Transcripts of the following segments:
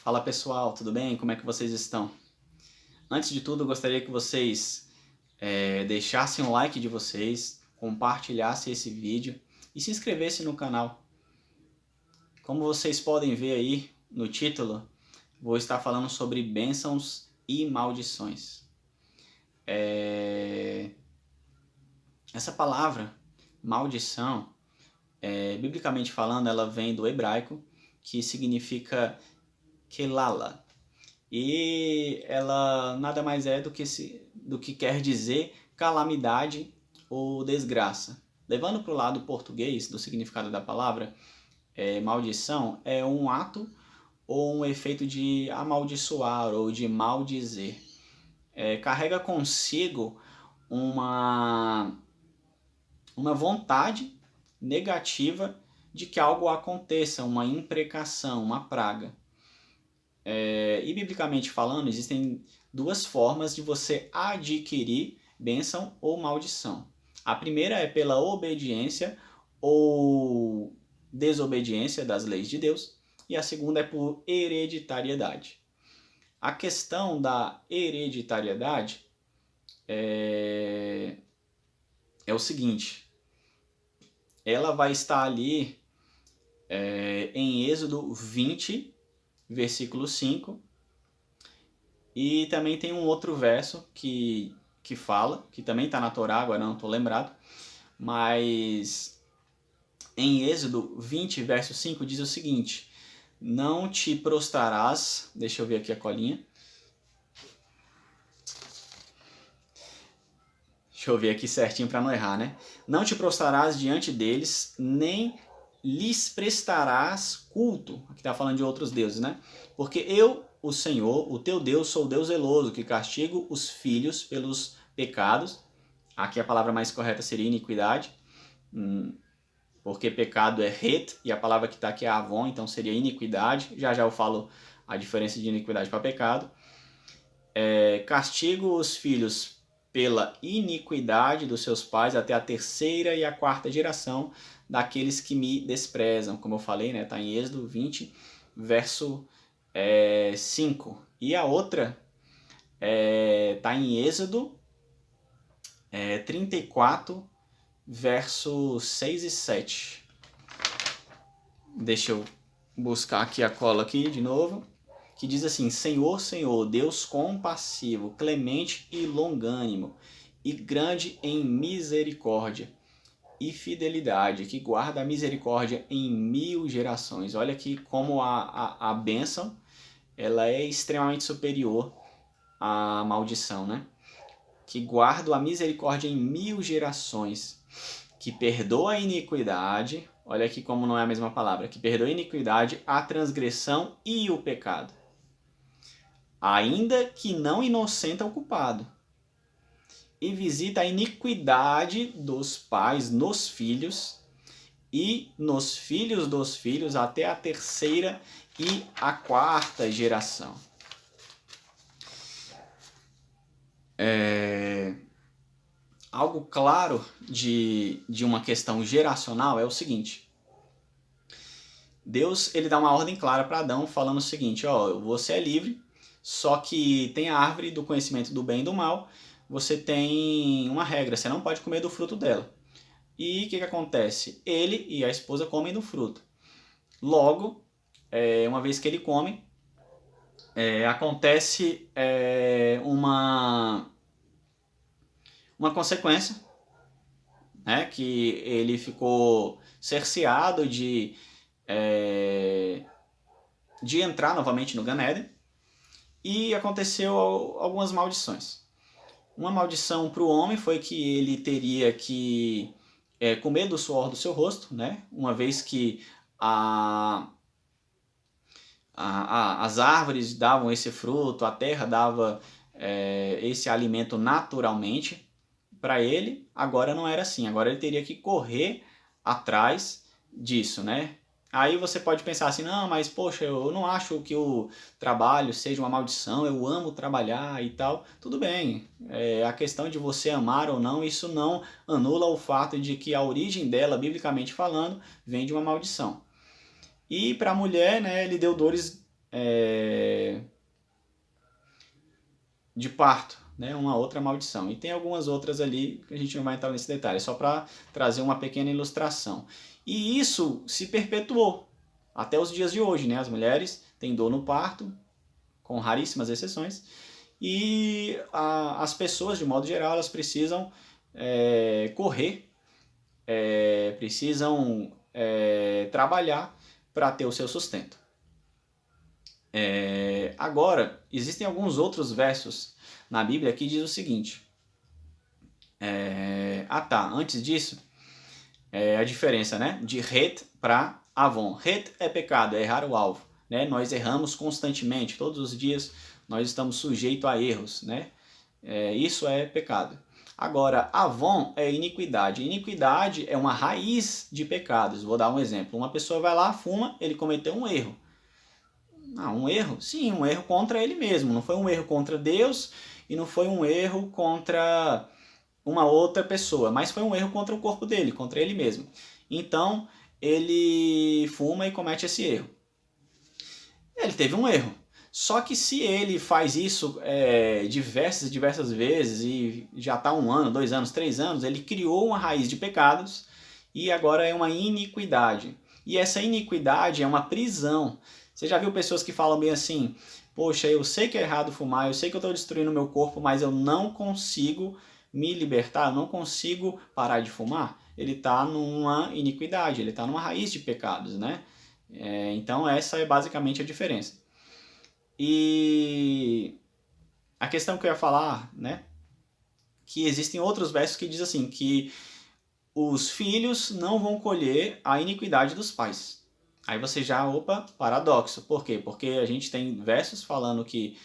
Fala pessoal, tudo bem? Como é que vocês estão? Antes de tudo, eu gostaria que vocês deixassem o like de vocês, compartilhassem esse vídeo e se inscrevessem no canal. Como vocês podem ver aí no título, vou estar falando sobre bênçãos e maldições. Essa palavra, maldição, biblicamente falando, ela vem do hebraico, que significa kelala. E ela nada mais é do que quer dizer calamidade ou desgraça. Levando para o lado português do significado da palavra, maldição é um ato ou um efeito de amaldiçoar ou de maldizer. Carrega consigo uma vontade negativa de que algo aconteça, uma imprecação, uma praga. E biblicamente falando, existem duas formas de você adquirir bênção ou maldição. A primeira é pela obediência ou desobediência das leis de Deus, e a segunda é por hereditariedade. A questão da hereditariedade é o seguinte: ela vai estar ali em Êxodo 20, versículo 5, e também tem um outro verso que fala, que também está na Torá, agora não estou lembrado, mas em Êxodo 20, verso 5 diz o seguinte: não te prostrarás, deixa eu ver aqui a colinha, deixa eu ver aqui certinho para não errar, né? Não te prostrarás diante deles, nem lhes prestarás culto. Aqui está falando de outros deuses, né? Porque eu, o Senhor, o teu Deus, sou o Deus zeloso, que castigo os filhos pelos pecados. Aqui a palavra mais correta seria iniquidade, porque pecado é het, e a palavra que está aqui é avon, então seria iniquidade. Já já eu falo a diferença de iniquidade para pecado. Castigo os filhos pela iniquidade dos seus pais até a terceira e a quarta geração daqueles que me desprezam. Como eu falei, né, tá em Êxodo 20, verso 5. E a outra tá em Êxodo 34, verso 6 e 7. Deixa eu buscar aqui a cola aqui de novo. Que diz assim: Senhor, Senhor, Deus compassivo, clemente e longânimo, e grande em misericórdia e fidelidade, que guarda a misericórdia em 1000 gerações. Olha aqui como a bênção ela é extremamente superior à maldição, né? Que guarda a misericórdia em 1000 gerações, que perdoa a iniquidade, olha aqui como não é a mesma palavra, que perdoa a iniquidade, a transgressão e o pecado, ainda que não inocenta o culpado, e visita a iniquidade dos pais nos filhos e nos filhos dos filhos até a terceira e a quarta geração. Algo claro de uma questão geracional é o seguinte: Deus ele dá uma ordem clara para Adão falando o seguinte: ó, você é livre, só que tem a árvore do conhecimento do bem e do mal, você tem uma regra, você não pode comer do fruto dela. E o que acontece? Ele e a esposa comem do fruto. Logo, uma vez que ele come, acontece uma consequência, né, que ele ficou cerceado de entrar novamente no Gan Eden, e aconteceu algumas maldições. Uma maldição para o homem foi que ele teria que comer do suor do seu rosto, né, uma vez que as árvores davam esse fruto, a terra dava esse alimento naturalmente para ele. Agora não era assim, agora ele teria que correr atrás disso, né? Aí você pode pensar assim: não, mas poxa, eu não acho que o trabalho seja uma maldição, eu amo trabalhar e tal. Tudo bem, a questão de você amar ou não, isso não anula o fato de que a origem dela, biblicamente falando, vem de uma maldição. E para a mulher, né, ele deu dores de parto, né? Uma outra maldição. E tem algumas outras ali que a gente não vai entrar nesse detalhe, só para trazer uma pequena ilustração. E isso se perpetuou até os dias de hoje, né? As mulheres têm dor no parto, com raríssimas exceções, e as pessoas, de modo geral, elas precisam correr, precisam trabalhar para ter o seu sustento. Agora, existem alguns outros versos na Bíblia que diz o seguinte. Antes disso, a diferença, né, de Het para Avon. Het é pecado, é errar o alvo. Né? Nós erramos constantemente, todos os dias nós estamos sujeitos a erros. Né? Isso é pecado. Agora, Avon é iniquidade. Iniquidade é uma raiz de pecados. Vou dar um exemplo. Uma pessoa vai lá, fuma, ele cometeu um erro. Um erro? Sim, um erro contra ele mesmo. Não foi um erro contra Deus e não foi um erro contra uma outra pessoa, mas foi um erro contra o corpo dele, contra ele mesmo. Então, ele fuma e comete esse erro. Ele teve um erro. Só que se ele faz isso diversas vezes e já está 1 ano, 2 anos, 3 anos, ele criou uma raiz de pecados e agora é uma iniquidade. E essa iniquidade é uma prisão. Você já viu pessoas que falam bem assim, poxa, eu sei que é errado fumar, eu sei que eu estou destruindo o meu corpo, mas eu não consigo me libertar, eu não consigo parar de fumar? Ele está numa iniquidade, ele está numa raiz de pecados, né? Então essa é basicamente a diferença. E a questão que eu ia falar, né, que existem outros versos que diz assim, que os filhos não vão colher a iniquidade dos pais. Aí você já, paradoxo. Por quê? Porque a gente tem versos falando que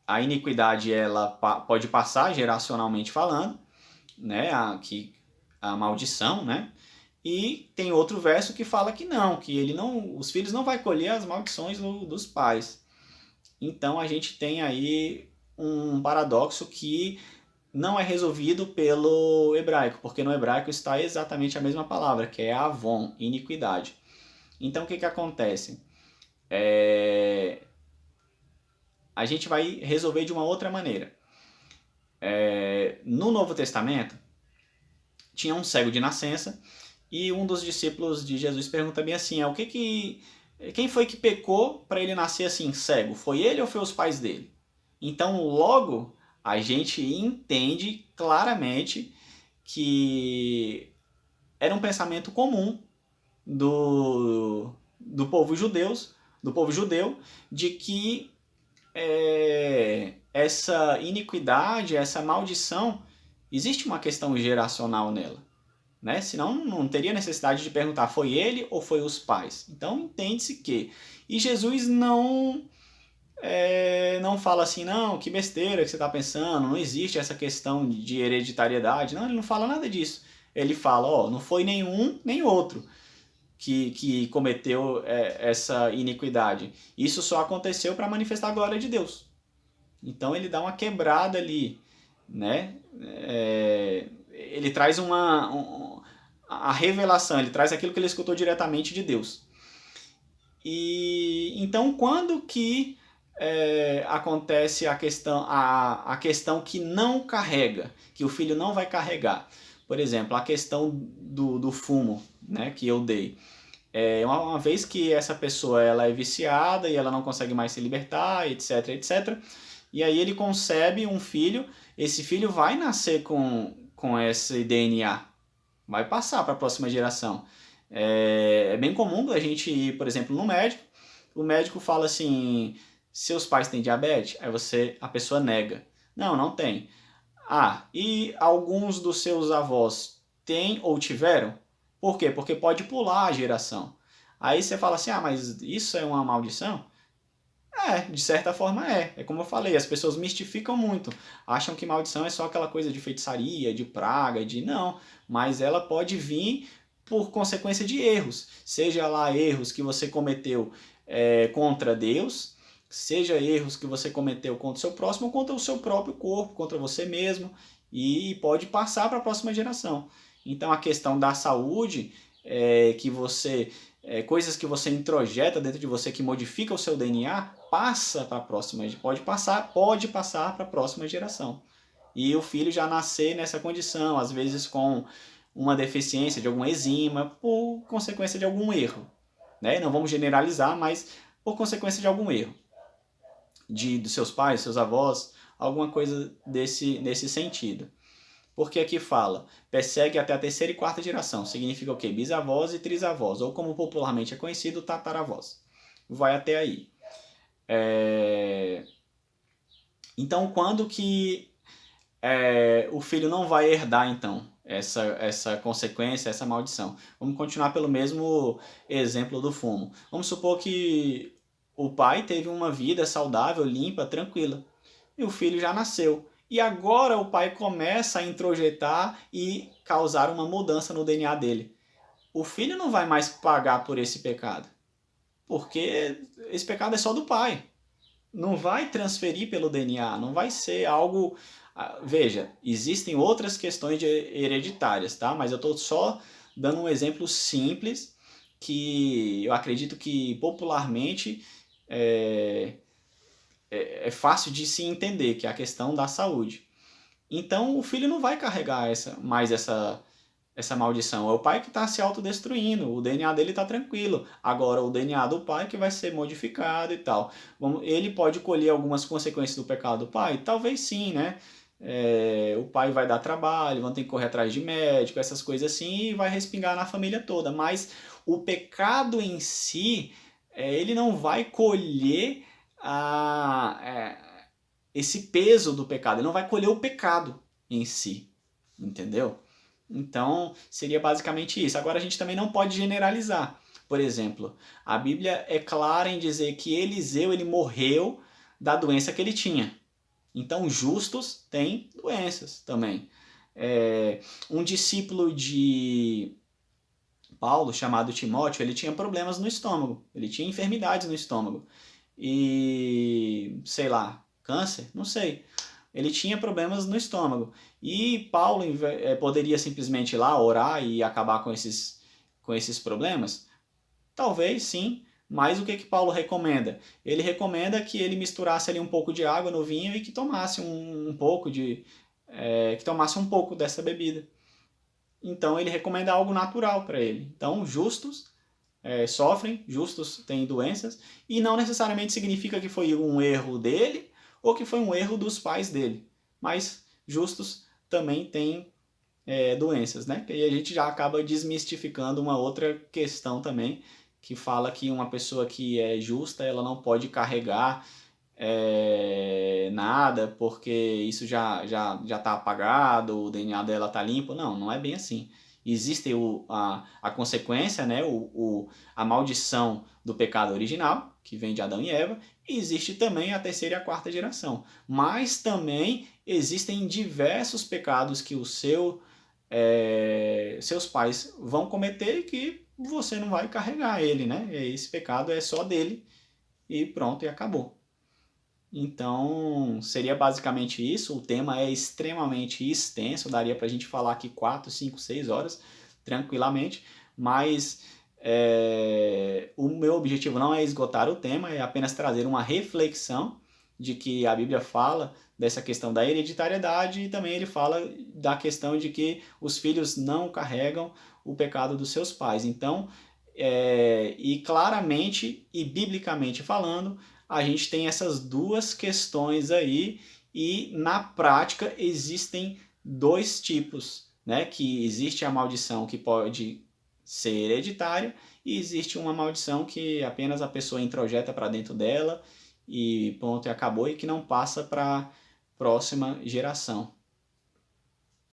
a iniquidade ela pode passar geracionalmente falando, né, a maldição, né? E tem outro verso que fala que não, os filhos não vai colher as maldições dos pais. Então a gente tem aí um paradoxo que não é resolvido pelo hebraico, porque no hebraico está exatamente a mesma palavra, que é avon, iniquidade. Então o que acontece? A gente vai resolver de uma outra maneira. No Novo Testamento, tinha um cego de nascença, e um dos discípulos de Jesus pergunta bem assim, quem foi que pecou para ele nascer assim, cego? Foi ele ou foi os pais dele? Então, logo, a gente entende claramente que era um pensamento comum do povo judeu, de que essa iniquidade, essa maldição, existe uma questão geracional nela. Né? Senão não teria necessidade de perguntar, foi ele ou foi os pais? Então entende-se que. E Jesus não fala assim, não, que besteira que você está pensando, não existe essa questão de hereditariedade. Não, ele não fala nada disso. Ele fala, não foi nenhum nem outro que cometeu essa iniquidade. Isso só aconteceu para manifestar a glória de Deus. Então ele dá uma quebrada ali, né? Ele traz a revelação, ele traz aquilo que ele escutou diretamente de Deus. E então quando que acontece a questão que não carrega, que o filho não vai carregar? Por exemplo, a questão do fumo, né, que eu dei. Uma vez que essa pessoa ela é viciada e ela não consegue mais se libertar, etc, etc. E aí ele concebe um filho, esse filho vai nascer com esse DNA, vai passar para a próxima geração. É bem comum a gente ir, por exemplo, no médico, o médico fala assim, seus pais têm diabetes? Aí a pessoa nega. Não tem. E alguns dos seus avós têm ou tiveram? Por quê? Porque pode pular a geração. Aí você fala assim, mas isso é uma maldição? De certa forma é. É como eu falei, as pessoas mistificam muito. Acham que maldição é só aquela coisa de feitiçaria, de praga, Não, mas ela pode vir por consequência de erros. Seja lá erros que você cometeu contra Deus, seja erros que você cometeu contra o seu próximo ou contra o seu próprio corpo, contra você mesmo, e pode passar para a próxima geração. Então a questão da saúde, que você coisas que você introjeta dentro de você, que modifica o seu DNA, passa para a próxima, pode passar para a próxima geração. E o filho já nascer nessa condição, às vezes com uma deficiência de alguma enzima, por consequência de algum erro. Né? Não vamos generalizar, mas por consequência de algum erro. Dos seus pais, seus avós, alguma coisa nesse sentido. Porque aqui fala, persegue até a terceira e quarta geração. Significa o quê? Bisavós e trisavós, ou como popularmente é conhecido, tataravós. Vai até aí. Então, quando que o filho não vai herdar, então, essa consequência, essa maldição? Vamos continuar pelo mesmo exemplo do fumo. Vamos supor que o pai teve uma vida saudável, limpa, tranquila. E o filho já nasceu. E agora o pai começa a introjetar e causar uma mudança no DNA dele. O filho não vai mais pagar por esse pecado. Porque esse pecado é só do pai. Não vai transferir pelo DNA, não vai ser algo... Veja, existem outras questões hereditárias, tá? Mas eu estou só dando um exemplo simples que eu acredito que popularmente é fácil de se entender, que é a questão da saúde. Então o filho não vai carregar mais essa maldição. É o pai que está se autodestruindo, o DNA dele está tranquilo. Agora o DNA do pai que vai ser modificado e tal. Ele pode colher algumas consequências do pecado do pai? Talvez sim, né? O pai vai dar trabalho, vão ter que correr atrás de médico, essas coisas assim, e vai respingar na família toda. Mas o pecado em si, ele não vai colher esse peso do pecado, ele não vai colher o pecado em si, entendeu? Então, seria basicamente isso. Agora, a gente também não pode generalizar. Por exemplo, a Bíblia é clara em dizer que Eliseu ele morreu da doença que ele tinha. Então, justos têm doenças também. Um discípulo de Paulo, chamado Timóteo, ele tinha problemas no estômago. Ele tinha enfermidades no estômago. E, sei lá, câncer? Não sei. Ele tinha problemas no estômago. E Paulo poderia simplesmente ir lá orar e acabar com esses problemas? Talvez sim, mas o que Paulo recomenda? Ele recomenda que ele misturasse ali um pouco de água no vinho e que tomasse um pouco dessa bebida. Então ele recomenda algo natural para ele. Então justos sofrem, justos têm doenças, e não necessariamente significa que foi um erro dele ou que foi um erro dos pais dele. Mas justos também têm doenças, né? E a gente já acaba desmistificando uma outra questão também, que fala que uma pessoa que é justa, ela não pode carregar nada, porque isso já está apagado, o DNA dela está limpo. Não, não é bem assim. Existe a consequência, né? A maldição do pecado original, que vem de Adão e Eva, e existe também a terceira e a quarta geração. Mas também existem diversos pecados que seus pais vão cometer e que você não vai carregar ele, né? Esse pecado é só dele e pronto, e acabou. Então, seria basicamente isso. O tema é extremamente extenso, daria para a gente falar aqui 4, 5, 6 horas tranquilamente, mas o meu objetivo não é esgotar o tema, é apenas trazer uma reflexão de que a Bíblia fala dessa questão da hereditariedade e também ele fala da questão de que os filhos não carregam o pecado dos seus pais. Então, e claramente e biblicamente falando, a gente tem essas duas questões aí e na prática existem dois tipos, né? Que existe a maldição que pode ser hereditária e existe uma maldição que apenas a pessoa introjeta para dentro dela e pronto, e acabou, e que não passa para a próxima geração.